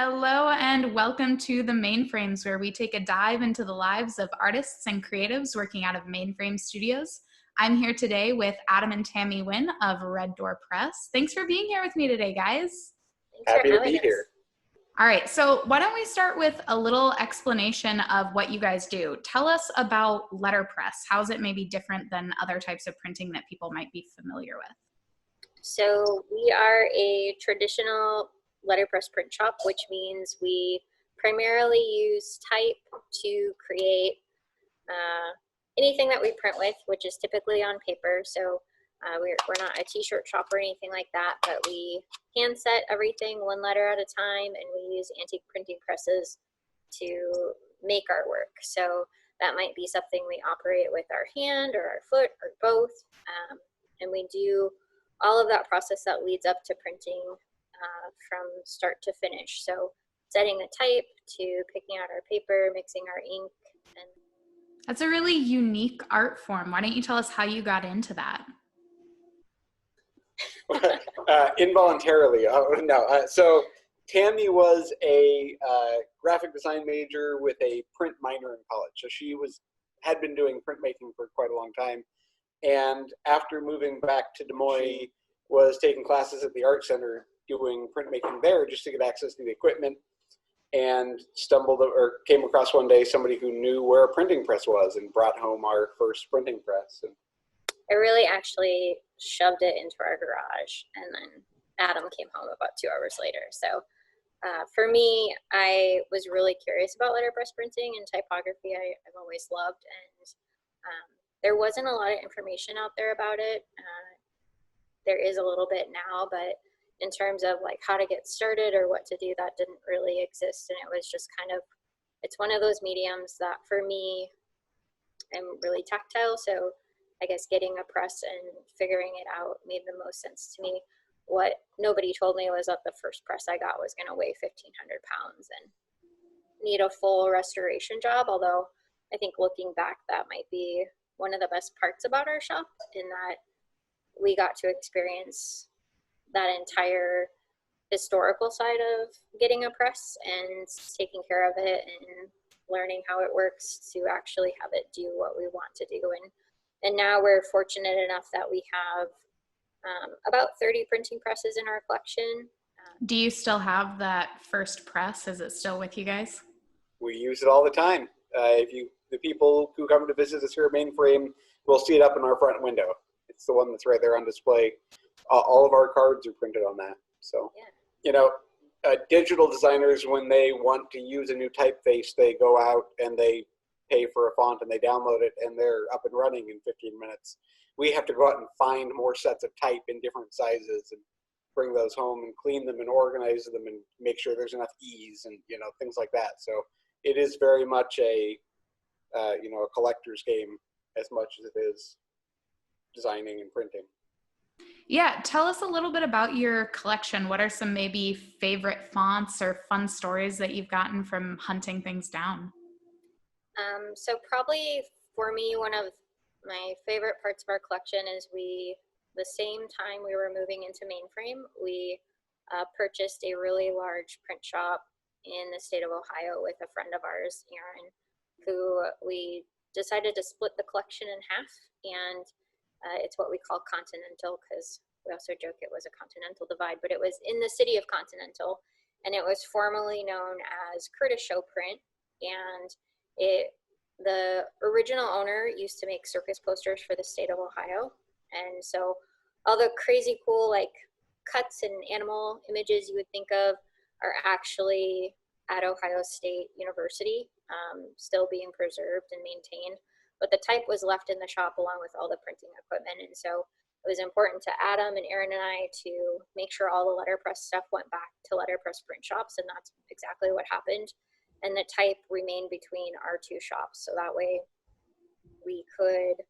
Hello and welcome to the Mainframes, where we take a dive into the lives of artists and creatives working out of Mainframe Studios. I'm here today with Adam and Tammy Winn of Red Door Press. Thanks for being here with me today, guys. Happy to be here. All right, so why don't we start with a little explanation of what you guys do. Tell us about letterpress. How is it maybe different than other types of printing that people might be familiar with? So we are a traditional letterpress print shop, which means we primarily use type to create anything that we print with, which is typically on paper. So we're not a t-shirt shop or anything like that, but we hand set everything one letter at a time, and we use antique printing presses to make our work. So that might be something we operate with our hand or our foot or both, and we do all of that process that leads up to printing from start to finish. So setting the type to picking out our paper, mixing our ink. And that's a really unique art form. Why don't you tell us how you got into that? Involuntarily. So Tammy was a graphic design major with a print minor in college. So she had been doing printmaking for quite a long time. And after moving back to Des Moines, was taking classes at the art center doing printmaking there just to get access to the equipment, and came across one day somebody who knew where a printing press was and brought home our first printing press. And I really actually shoved it into our garage, and then Adam came home about 2 hours later. So for me, I was really curious about letterpress printing and typography. I've always loved, and there wasn't a lot of information out there about it. There is a little bit now, but in terms of like how to get started or what to do, that didn't really exist. And it was just it's one of those mediums that for me, I'm really tactile. So I guess getting a press and figuring it out made the most sense to me. What nobody told me was that the first press I got was going to weigh 1,500 pounds and need a full restoration job. Although I think looking back, that might be one of the best parts about our shop, in that we got to experience that entire historical side of getting a press and taking care of it and learning how it works to actually have it do what we want to do. And now we're fortunate enough that we have about 30 printing presses in our collection. Do you still have that first press? Is it still with you guys? we use it all the time. The people who come to visit us here at Mainframe will see it up in our front window. It's the one that's right there on display. All of our cards are printed on that. So, yeah. Digital designers, when they want to use a new typeface, they go out and they pay for a font and they download it, and they're up and running in 15 minutes. We have to go out and find more sets of type in different sizes and bring those home and clean them and organize them and make sure there's enough ease and things like that. So it is very much a collector's game as much as it is designing and printing. Yeah, tell us a little bit about your collection. What are some maybe favorite fonts or fun stories that you've gotten from hunting things down? So probably for me, one of my favorite parts of our collection is the same time we were moving into Mainframe, we purchased a really large print shop in the state of Ohio with a friend of ours, Aaron, who we decided to split the collection in half, and it's what we call Continental, because we also joke it was a continental divide, but it was in the city of Continental, and it was formerly known as Curtis Show Print, and the original owner used to make circus posters for the state of Ohio, and so all the crazy cool like cuts and animal images you would think of are actually at Ohio State University, still being preserved and maintained. But the type was left in the shop along with all the printing equipment. And so it was important to Adam and Aaron and I to make sure all the letterpress stuff went back to letterpress print shops. And that's exactly what happened. And the type remained between our two shops. So that way we could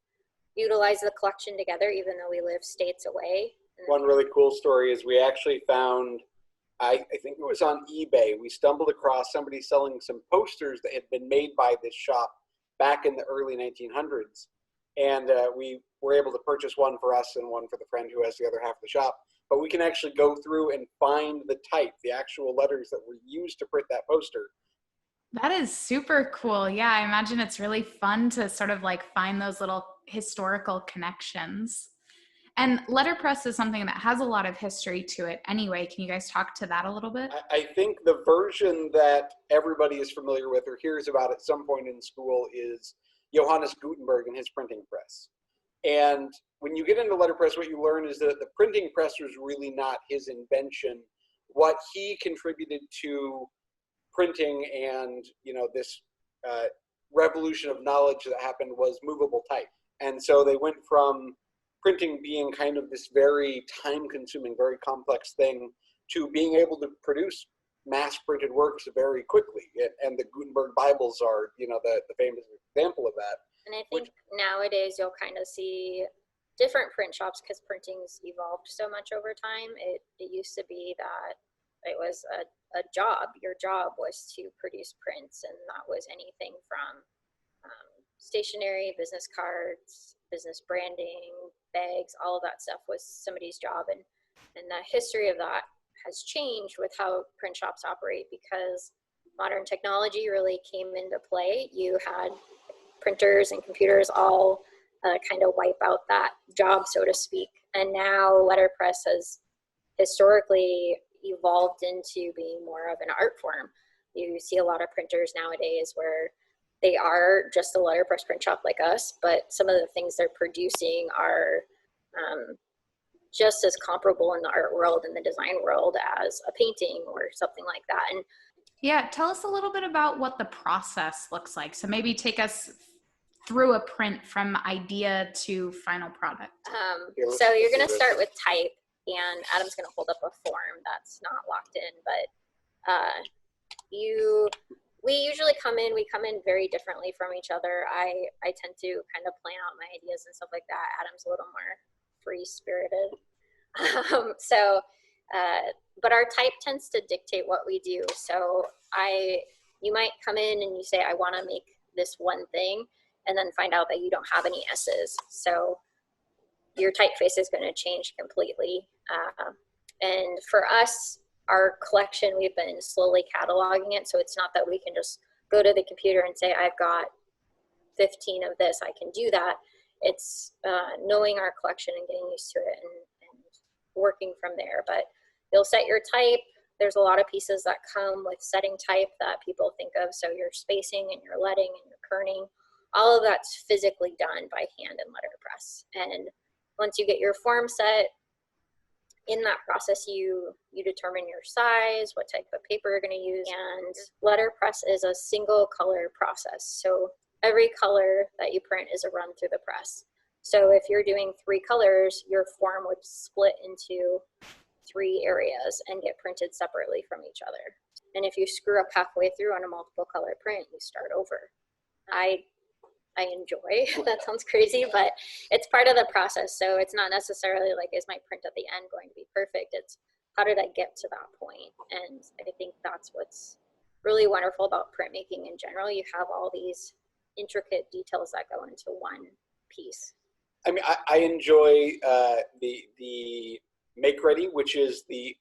utilize the collection together, even though we live states away. One really cool story is we actually found, I think it was on eBay, we stumbled across somebody selling some posters that had been made by this shop back in the early 1900s. And we were able to purchase one for us and one for the friend who has the other half of the shop. But we can actually go through and find the type, the actual letters that were used to print that poster. That is super cool. Yeah, I imagine it's really fun to sort of like find those little historical connections. And letterpress is something that has a lot of history to it anyway. Can you guys talk to that a little bit? I think the version that everybody is familiar with or hears about at some point in school is Johannes Gutenberg and his printing press. And when you get into letterpress, what you learn is that the printing press was really not his invention. What he contributed to printing and, you know, this revolution of knowledge that happened was movable type. And so they went from printing being kind of this very time-consuming, very complex thing to being able to produce mass-printed works very quickly. And the Gutenberg Bibles are, you know, the famous example of that. And I think nowadays you'll kind of see different print shops because printing's evolved so much over time. It used to be that it was a job. Your job was to produce prints, and that was anything from stationery, business cards, business branding, bags, all of that stuff was somebody's job. And the history of that has changed with how print shops operate because modern technology really came into play. You had printers and computers all kind of wipe out that job, so to speak. And now letterpress has historically evolved into being more of an art form. You see a lot of printers nowadays where they are just a letterpress print shop like us, but some of the things they're producing are just as comparable in the art world and the design world as a painting or something like that. And yeah, tell us a little bit about what the process looks like. So maybe take us through a print from idea to final product. So you're going to start with type, and Adam's going to hold up a form that's not locked in, but we usually come in very differently from each other. I tend to kind of plan out my ideas and stuff like that. Adam's a little more free-spirited. But our type tends to dictate what we do. So you might come in and you say, I want to make this one thing, and then find out that you don't have any S's. So your typeface is going to change completely. And for us, our collection, we've been slowly cataloging it. So it's not that we can just go to the computer and say, I've got 15 of this, I can do that. It's knowing our collection and getting used to it and working from there. But you'll set your type. There's a lot of pieces that come with setting type that people think of. So your spacing and your leading and your kerning, all of that's physically done by hand in letterpress. And once you get your form set, in that process, you determine your size, what type of paper you're going to use, and letterpress is a single color process. So every color that you print is a run through the press. So if you're doing 3 colors, your form would split into 3 areas and get printed separately from each other. And if you screw up halfway through on a multiple color print, you start over. I enjoy, that sounds crazy, but it's part of the process. So it's not necessarily like, is my print at the end going to be perfect? It's how did I get to that point? And I think that's what's really wonderful about printmaking in general. You have all these intricate details that go into one piece. I mean, I enjoy the make ready, which is the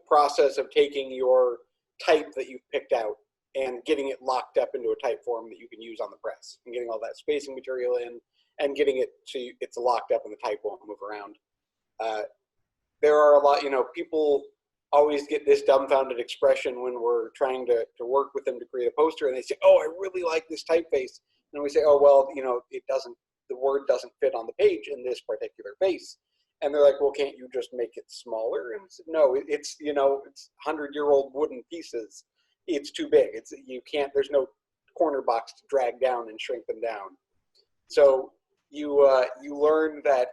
process of taking your type that you've picked out and getting it locked up into a type form that you can use on the press, and getting all that spacing material in and getting it so it's locked up and the type won't move around. There are a lot, you know, people always get this dumbfounded expression when we're trying to work with them to create a poster, and they say, oh, I really like this typeface. And we say, oh, well, you know, the word doesn't fit on the page in this particular face. And they're like, well, can't you just make it smaller? And I said, no, it's, you know, it's 100-year-old wooden pieces. It's too big. You can't, there's no corner box to drag down and shrink them down. So you learn that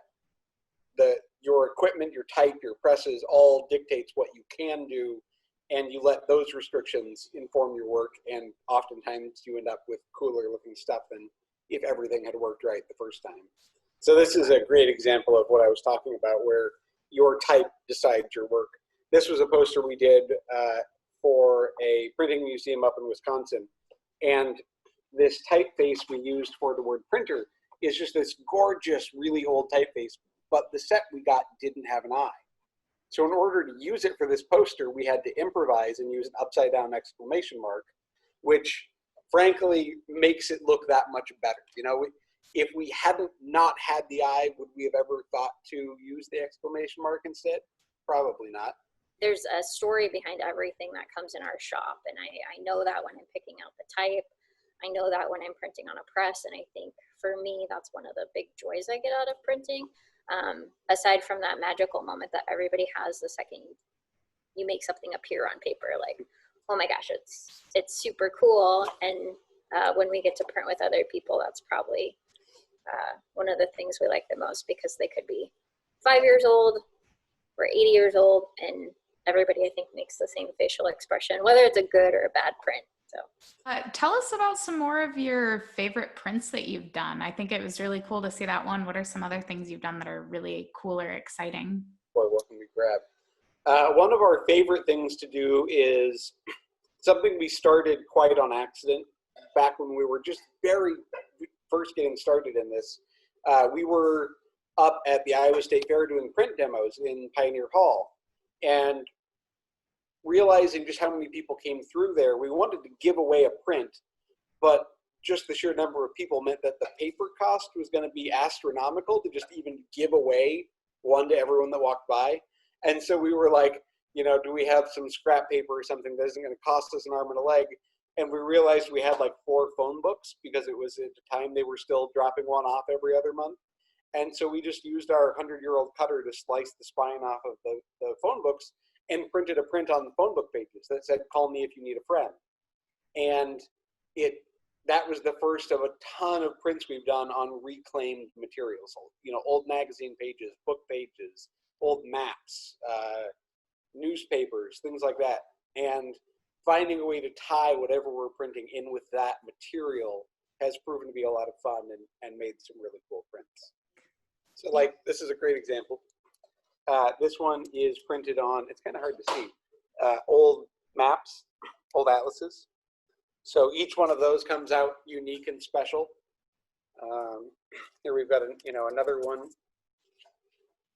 your equipment, your type, your presses all dictates what you can do, and you let those restrictions inform your work, and oftentimes you end up with cooler looking stuff than if everything had worked right the first time. So this is a great example of what I was talking about, where your type decides your work. This was a poster we did for a printing museum up in Wisconsin, and this typeface we used for the word printer is just this gorgeous, really old typeface, but the set we got didn't have an eye. So in order to use it for this poster, we had to improvise and use an upside down exclamation mark, which frankly makes it look that much better. You know, if we hadn't not had the eye, would we have ever thought to use the exclamation mark instead? Probably not. There's a story behind everything that comes in our shop, and I know that when I'm picking out the type. I know that when I'm printing on a press, and I think for me, that's one of the big joys I get out of printing. Aside from that magical moment that everybody has the second you make something appear on paper, like, oh my gosh, it's super cool. And when we get to print with other people, that's probably one of the things we like the most, because they could be 5 years old or 80 years old, and everybody, I think, makes the same facial expression, whether it's a good or a bad print. So, tell us about some more of your favorite prints that you've done. I think it was really cool to see that one. What are some other things you've done that are really cool or exciting? Boy, what can we grab? One of our favorite things to do is something we started quite on accident back when we were just very first getting started in this. We were up at the Iowa State Fair doing print demos in Pioneer Hall, and realizing just how many people came through there, we wanted to give away a print, but just the sheer number of people meant that the paper cost was going to be astronomical to just even give away one to everyone that walked by. And so we were like, you know, do we have some scrap paper or something that isn't going to cost us an arm and a leg? And we realized we had like 4 phone books, because it was at the time they were still dropping one off every other month. And so we just used our 100-year-old cutter to slice the spine off of the phone books and printed a print on the phone book pages that said, "Call me if you need a friend." And that was the first of a ton of prints we've done on reclaimed materials, you know, old magazine pages, book pages, old maps, newspapers, things like that. And finding a way to tie whatever we're printing in with that material has proven to be a lot of fun and made some really cool prints. So like, this is a great example. This one is printed on, it's kind of hard to see, old maps, old atlases. So each one of those comes out unique and special. Here we've got another one.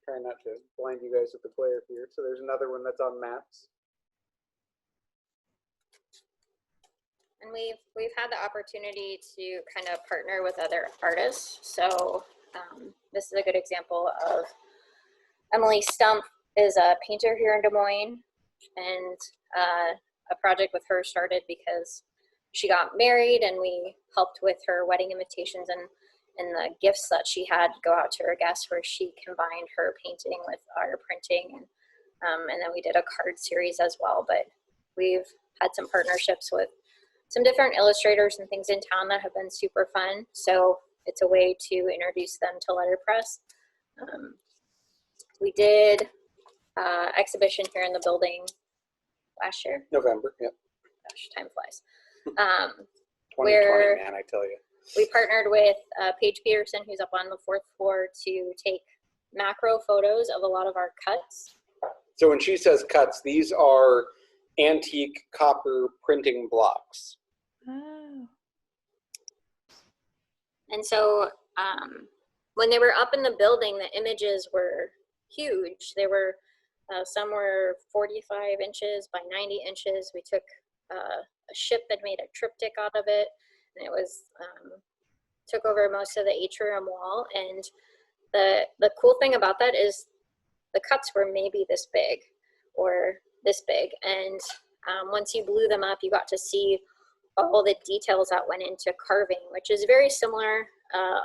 Try not to blind you guys with the glare here. So there's another one that's on maps. and we've had the opportunity to kind of partner with other artists. So this is a good example of Emily Stump is a painter here in Des Moines, and a project with her started because she got married, and we helped with her wedding invitations and the gifts that she had go out to her guests, where she combined her painting with our printing, and then we did a card series as well. But we've had some partnerships with some different illustrators and things in town that have been super fun. So it's a way to introduce them to letterpress. We did exhibition here in the building last year. November, yep. Gosh, time flies. 2020, man, I tell you. We partnered with Paige Peterson, who's up on the 4th floor, to take macro photos of a lot of our cuts. So when she says cuts, these are antique copper printing blocks. Oh. And so when they were up in the building, the images were huge. They were, some were 45 inches by 90 inches. We took a ship that made a triptych out of it, and it was, took over most of the atrium wall. And the cool thing about that is the cuts were maybe this big or this big. And once you blew them up, you got to see all the details that went into carving, which is very similar.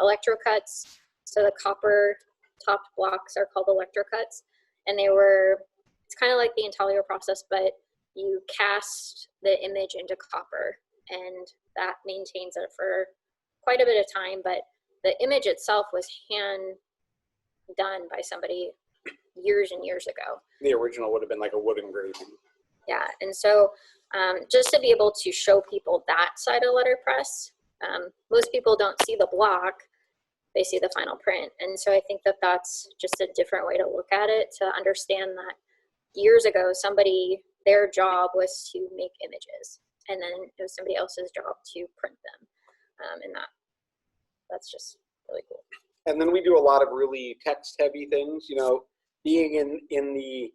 Electro cuts, so the copper topped blocks are called electro cuts, and it's kind of like the intaglio process, but you cast the image into copper, and that maintains it for quite a bit of time. But the image itself was hand done by somebody years and years ago. The original would have been like a wood engraving. Yeah, and so just to be able to show people that side of letterpress, most people don't see the block, they see the final print. And so I think that that's just a different way to look at it, to understand that years ago, their job was to make images, and then it was somebody else's job to print them. And that's really cool. And then we do a lot of really text-heavy things. You know, being in the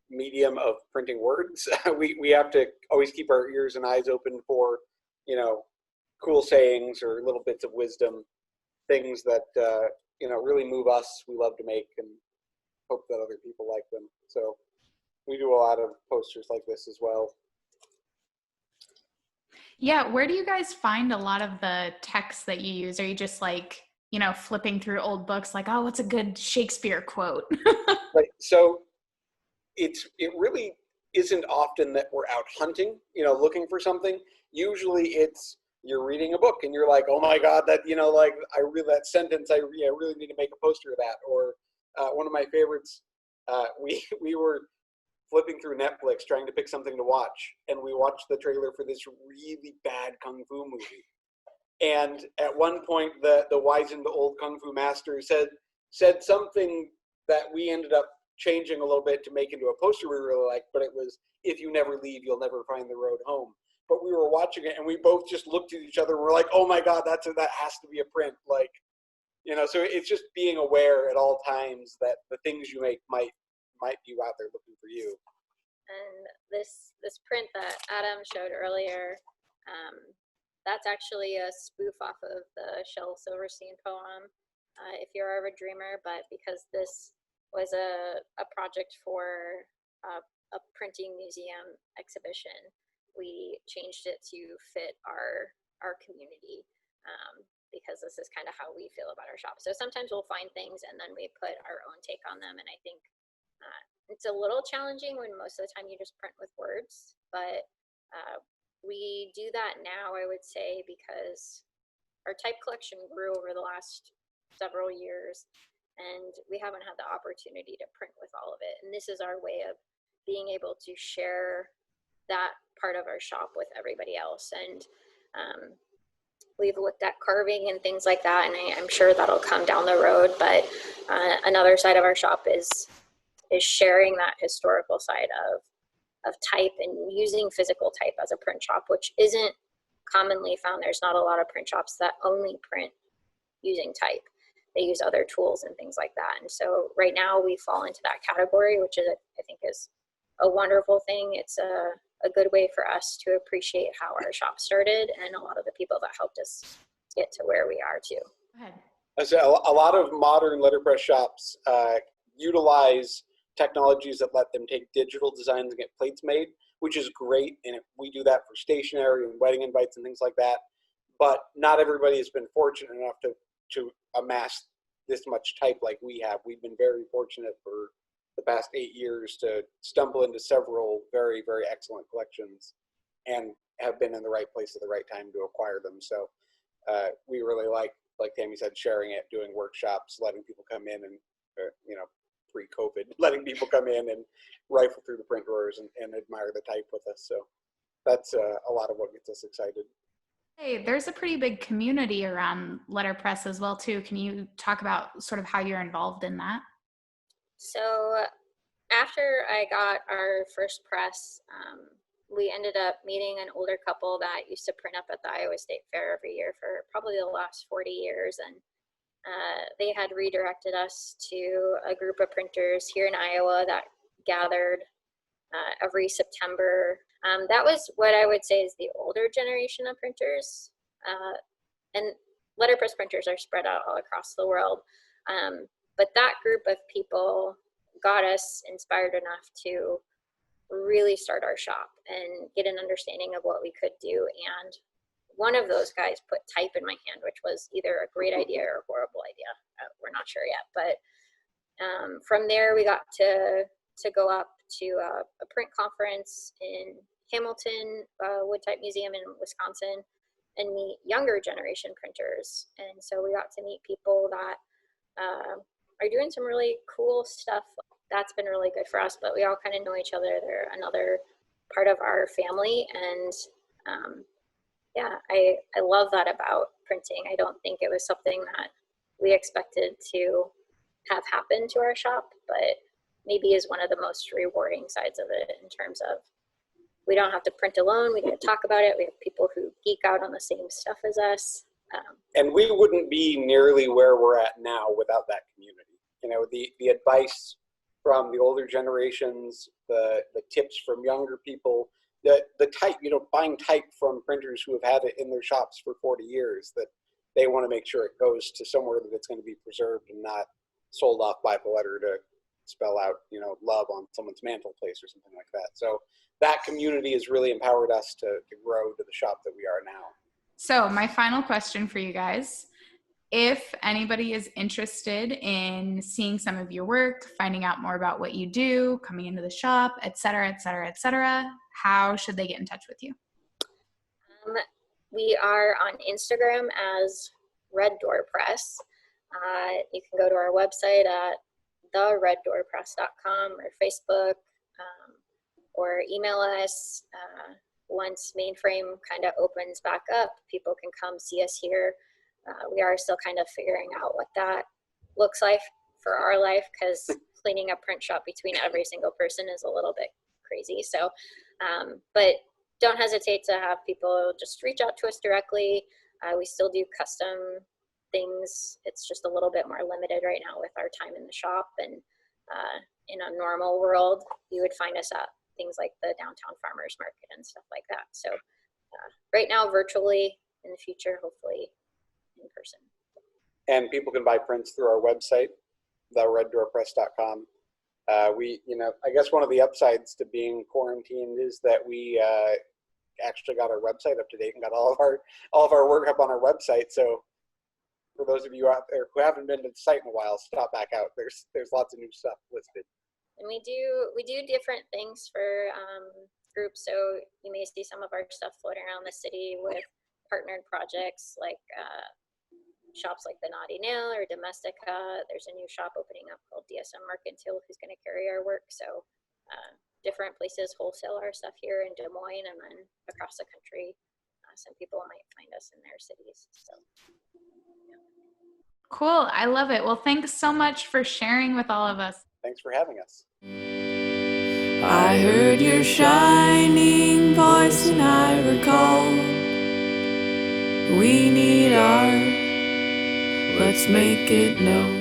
medium of printing words, we have to always keep our ears and eyes open for, you know, cool sayings or little bits of wisdom, things that you know, really move us. We love to make and hope that other people like them. So we do a lot of posters like this as well. Yeah, where do you guys find a lot of the texts that you use? Are you just like, you know, flipping through old books like, oh, what's a good Shakespeare quote? Right. So it really isn't often that we're out hunting, you know, looking for something. Usually it's you're reading a book and you're like, oh my God, that, you know, like I read that sentence, I really need to make a poster of that. Or one of my favorites, we were flipping through Netflix trying to pick something to watch, and we watched the trailer for this really bad kung fu movie. And at one point, the wizened old kung fu master said something that we ended up changing a little bit to make into a poster we really liked, but it was, if you never leave, you'll never find the road home. But we were watching it and we both just looked at each other and we're like, oh my God, that has to be a print. Like, you know, so it's just being aware at all times that the things you make might be out there looking for you. And this print that Adam showed earlier, that's actually a spoof off of the Shel Silverstein poem, If You're Ever a Dreamer, but because this was a project for a printing museum exhibition, we changed it to fit our community, because this is kind of how we feel about our shop. So sometimes we'll find things and then we put our own take on them, and I think it's a little challenging when most of the time you just print with words, but we do that now, I would say, because our type collection grew over the last several years, and we haven't had the opportunity to print with all of it. And this is our way of being able to share that part of our shop with everybody else. And we've looked at carving and things like that, and I'm sure that'll come down the road. But another side of our shop is sharing that historical side of type and using physical type as a print shop, which isn't commonly found. There's not a lot of print shops that only print using type. They use other tools and things like that. And so right now we fall into that category, which is, I think, is a wonderful thing. It's a good way for us to appreciate how our shop started and a lot of the people that helped us get to where we are too. Go ahead. So a lot of modern letterpress shops utilize technologies that let them take digital designs and get plates made, which is great. And we do that for stationery and wedding invites and things like that. But not everybody has been fortunate enough to amass this much type like we have. We've been very fortunate for the past 8 years to stumble into several very, very excellent collections and have been in the right place at the right time to acquire them. So we really like Tammy said, sharing it, doing workshops, letting people come in and, you know, pre-COVID, letting people come in and rifle through the print drawers and admire the type with us. So that's a lot of what gets us excited. Hey, there's a pretty big community around letterpress as well too. Can you talk about sort of how you're involved in that? So after I got our first press, we ended up meeting an older couple that used to print up at the Iowa State Fair every year for probably the last 40 years. And they had redirected us to a group of printers here in Iowa that gathered every September. That was what I would say is the older generation of printers. And letterpress printers are spread out all across the world. But that group of people got us inspired enough to really start our shop and get an understanding of what we could do. And one of those guys put type in my hand, which was either a great idea or a horrible idea. We're not sure yet. But from there, we got to go up to a print conference in Hamilton, Wood Type Museum in Wisconsin, and meet younger generation printers. And so we got to meet people that are doing some really cool stuff. That's been really good for us, but we all kind of know each other. They're another part of our family. And yeah, I love that about printing. I don't think it was something that we expected to have happen to our shop, but maybe is one of the most rewarding sides of it in terms of we don't have to print alone. We get to talk about it. We have people who geek out on the same stuff as us. And we wouldn't be nearly where we're at now without that community. You know, the advice from the older generations, the tips from younger people, the type, you know, buying type from printers who have had it in their shops for 40 years, that they want to make sure it goes to somewhere that it's going to be preserved and not sold off by the letter to spell out, you know, love on someone's mantelpiece or something like that. So that community has really empowered us to grow to the shop that we are now. So my final question for you guys, if anybody is interested in seeing some of your work, finding out more about what you do, coming into the shop, et cetera, et cetera, et cetera, how should they get in touch with you? We are on Instagram as Red Door Press. You can go to our website at thereddoorpress.com or Facebook, or email us. Once Mainframe kind of opens back up, people can come see us here. We are still kind of figuring out what that looks like for our life, because cleaning a print shop between every single person is a little bit crazy. So, but don't hesitate to have people just reach out to us directly. We still do custom things. It's just a little bit more limited right now with our time in the shop. And in a normal world, you would find us at things like the downtown farmers market and stuff like that. So right now, virtually, in the future, hopefully in person. And people can buy prints through our website, thereddoorpress.com. We, you know, I guess one of the upsides to being quarantined is that we actually got our website up to date and got all of our work up on our website. So for those of you out there who haven't been to the site in a while, stop back out. There's lots of new stuff listed. And we do different things for groups. So you may see some of our stuff floating around the city with partnered projects like shops like the Naughty Nail or Domestica. There's a new shop opening up called DSM Mercantile who's going to carry our work. So different places wholesale our stuff here in Des Moines, and then across the country, some people might find us in their cities. So. Yeah. Cool. I love it. Well, thanks so much for sharing with all of us. Thanks for having us. I heard your shining voice and I recall we need art, let's make it known.